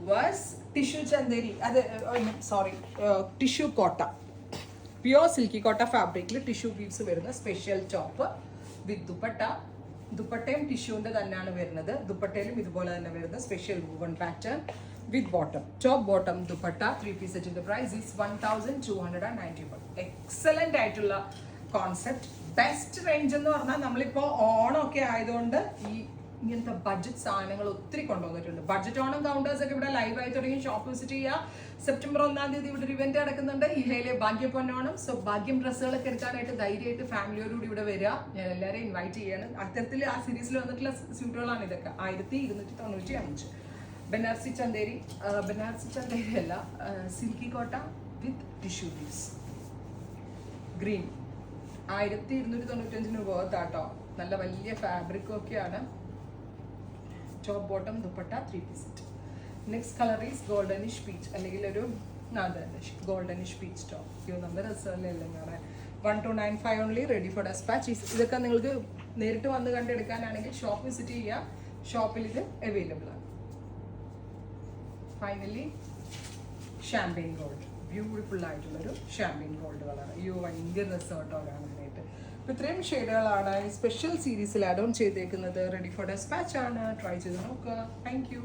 Was tissue Chanderi, അത് sorry tissue Kota, pure silky Kota ഫാബ്രിക്കിൽ tissue weaves വരുന്ന സ്പെഷ്യൽ ടോപ്പ് വിത്ത് ദുപ്പട്ട. ദുപ്പട്ടയും ടിഷ്യൂവിൻ്റെ തന്നെയാണ് വരുന്നത്. ദുപ്പട്ടയിലും ഇതുപോലെ തന്നെ വരുന്ന special woven pattern with bottom, top bottom dupatta. 3 piece സെറ്റിന്റെ പ്രൈസ് ഈസ് 1291. എക്സലന്റ് ആയിട്ടുള്ള കോൺസെപ്റ്റ്, ബെസ്റ്റ് റേഞ്ച് എന്ന് പറഞ്ഞാൽ നമ്മളിപ്പോൾ ഓണമൊക്കെ ആയതുകൊണ്ട് ഈ ഇങ്ങനത്തെ ബഡ്ജറ്റ് സാധനങ്ങൾ ഒത്തിരി കൊണ്ടുവന്നിട്ടുണ്ട്. ബഡ്ജറ്റ് ഓണം കൗണ്ടേഴ്സ് ഒക്കെ ഇവിടെ ലൈവായി തുടങ്ങി. ഷോപ്പ് വിസിറ്റ് ചെയ്യുക. സെപ്റ്റംബർ 1-ാം തീയതി ഇവിടെ ഒരു ഇവന്റ് നടക്കുന്നുണ്ട്, ഇഹയിലെ ഭാഗ്യപ്പൊന്നോണം. സോ ഭാഗ്യം ഡ്രസ്സുകളൊക്കെ എടുക്കാനായിട്ട് ധൈര്യമായിട്ട് ഫാമിലിയോടുകൂടി ഇവിടെ വരിക. ഞാൻ എല്ലാവരെയും ഇൻവൈറ്റ് ചെയ്യാണ്. അത്തരത്തിൽ ആ സീരീസിൽ വന്നിട്ടുള്ള സ്യൂട്ടുകളാണ് ഇതൊക്കെ. 1295. ബനാറസി ചന്തേരി, ബനാറസി ചന്തേരി അല്ല, silky Kota with tissue piece green. 1295 വർത്താട്ടോ. നല്ല വലിയ ഫാബ്രിക്കും ഒക്കെയാണ്. Top bottom dupatta 3 piece set. Next colour is goldenish peach, അല്ലെങ്കിൽ ഒരു ഗോൾഡനിഷ് പീച്ച് ടോപ്പ്. ഇത് നമ്മുടെ റിസർവിലെല്ലാം കാണാൻ 1295 ഓൺലി, റെഡി ഫോർ ഡെസ്പാച്ച്. ഇതൊക്കെ നിങ്ങൾക്ക് നേരിട്ട് വന്ന് കണ്ടെടുക്കാനാണെങ്കിൽ ഷോപ്പ് വിസിറ്റ് ചെയ്യുക. ഷോപ്പിൽ ഇത് അവൈലബിൾ ആണ്. ഫൈനലി ഷാമ്പെയിൻ ഗോൾഡ്, ബ്യൂട്ടിഫുൾ ആയിട്ടുള്ളൊരു ഷാമ്പെയിൻ ഗോൾഡ് കളർ. അയ്യോ ഭയങ്കര രസമായിട്ടോ കാണാനായിട്ട്. അപ്പോൾ ഇത്രയും ഷെയ്ഡുകളാണ് സ്പെഷ്യൽ സീരീസിൽ ആഡ് ഓൺ ചെയ്തേക്കുന്നത്. റെഡി ഫോർ ഡെസ്പാച്ച് ആണ്. ട്രൈ ചെയ്ത് നോക്കുക. Thank you.